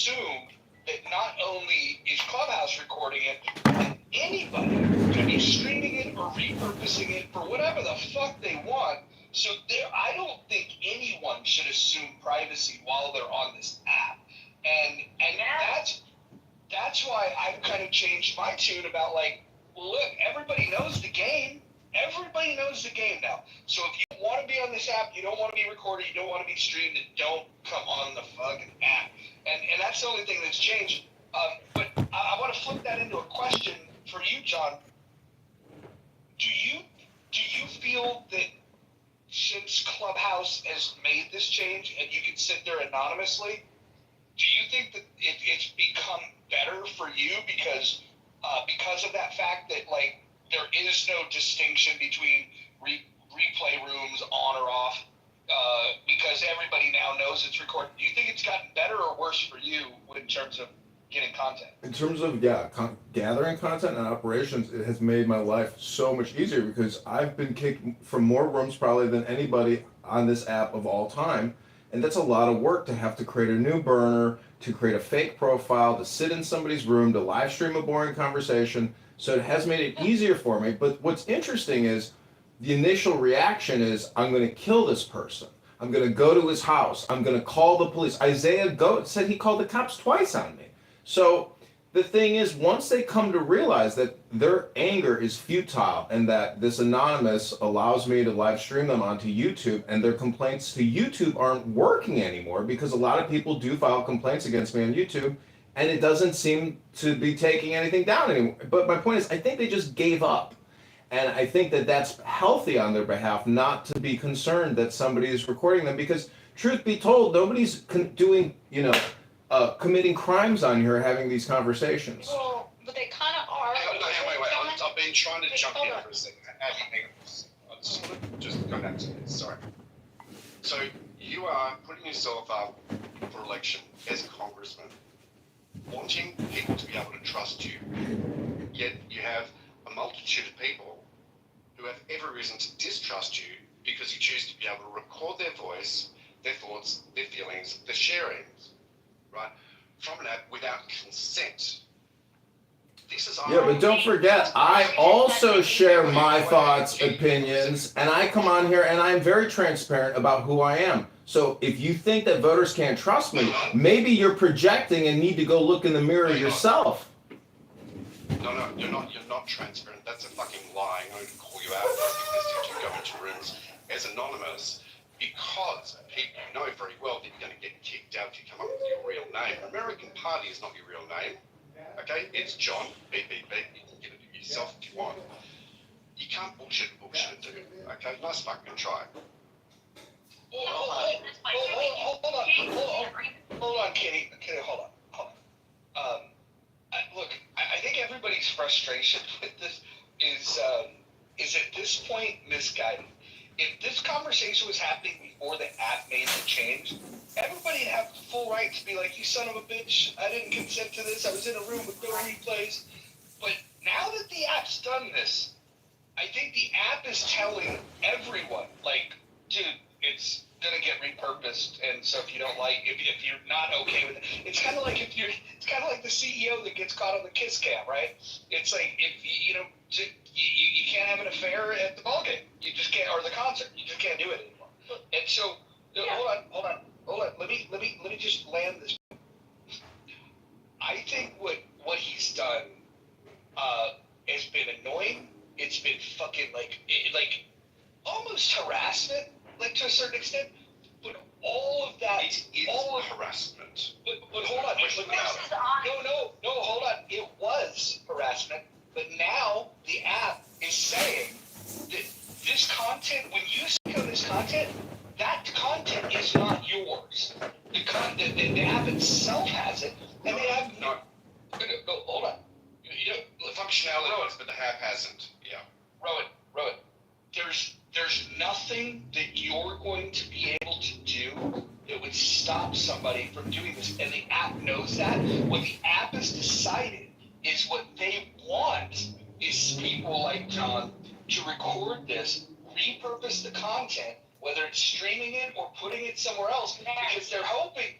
assumed that not only is Clubhouse recording it, but anybody can be streaming it or repurposing it for whatever the fuck they want. So I don't think anyone should assume privacy while they're on this app. And that's why I've kind of changed my tune about like, well, look, everybody knows the game. Everybody knows the game now. So if you want to be on this app, you don't want to be recorded, you don't want to be streamed, then don't come on the fucking app. And that's the only thing that's changed. But I want to flip that into a question for you, John. Do you feel that since Clubhouse has made this change and you can sit there anonymously, do you think that it's become better for you because of that fact that like there is no distinction between replay rooms on or off because everybody now knows it's recorded? Do you think it's gotten better or worse for you in terms of getting content? In terms of gathering content and operations, it has made my life so much easier because I've been kicked from more rooms probably than anybody on this app of all time. And that's a lot of work to have to create a new burner, to create a fake profile, to sit in somebody's room, to live stream a boring conversation. So it has made it easier for me. But what's interesting is the initial reaction is, I'm going to kill this person. I'm going to go to his house. I'm going to call the police. Isaiah Goat said he called the cops twice on me. So the thing is, once they come to realize that their anger is futile and that this anonymous allows me to live stream them onto YouTube, and their complaints to YouTube aren't working anymore because a lot of people do file complaints against me on YouTube and it doesn't seem to be taking anything down anymore. But my point is, I think they just gave up. And I think that that's healthy on their behalf, not to be concerned that somebody is recording them, because truth be told, nobody's doing, committing crimes on here having these conversations. Well, but they kind of are. Wait. I've been trying to jump in for a second. I just want to just go back to this. Sorry. So you are putting yourself up for election as a congressman, wanting people to be able to trust you, yet you have a multitude of people who have every reason to distrust you because you choose to be able to record their voice, their thoughts, their feelings, their sharings, right, from an app without consent. This is but don't forget, I also share my thoughts, opinions, and I come on here and I'm very transparent about who I am. So if you think that voters can't trust me, maybe you're projecting and need to go look in the mirror yourself. No, you're not transparent. That's a fucking lie. I'm going to call you out because you go into rooms as anonymous because people know very well that you're going to get kicked out if you come up with your real name. American Party is not your real name. Okay? It's John, beep, beep, beep. You can give it to yourself if you want. You can't bullshit, dude. Okay? Nice fucking try. Hold on, Kitty. Hold on. Look, I think everybody's frustration with this is at this point misguided. If this conversation was happening before the app made the change, everybody would have full right to be like, you son of a bitch, I didn't consent to this, I was in a room with no replays. But now that the app's done this, I think the app is telling everyone, like, dude, it's gonna get repurposed, and so if you don't like, if you're not okay with it, it's kind of like it's kind of like the CEO that gets caught on the kiss cam, right? It's like if you can't have an affair at the ballgame, you just can't, or the concert, you just can't do it anymore. And so, hold on, let me just land this. I think what he's done has been annoying. It's been fucking like almost harassment. Like to a certain extent, but all of that is harassment. But hold on, no, hold on. It was harassment, but now the app is saying that this content, when you speak on this content, that content is not yours. The app itself has it, and they have no. Hold on. The functionality is, but the app hasn't. Yeah. Rowan, there's nothing that you're going to be able to do that would stop somebody from doing this. And the app knows that. What the app has decided is what they want is people like John to record this, repurpose the content, whether it's streaming it or putting it somewhere else, because they're hoping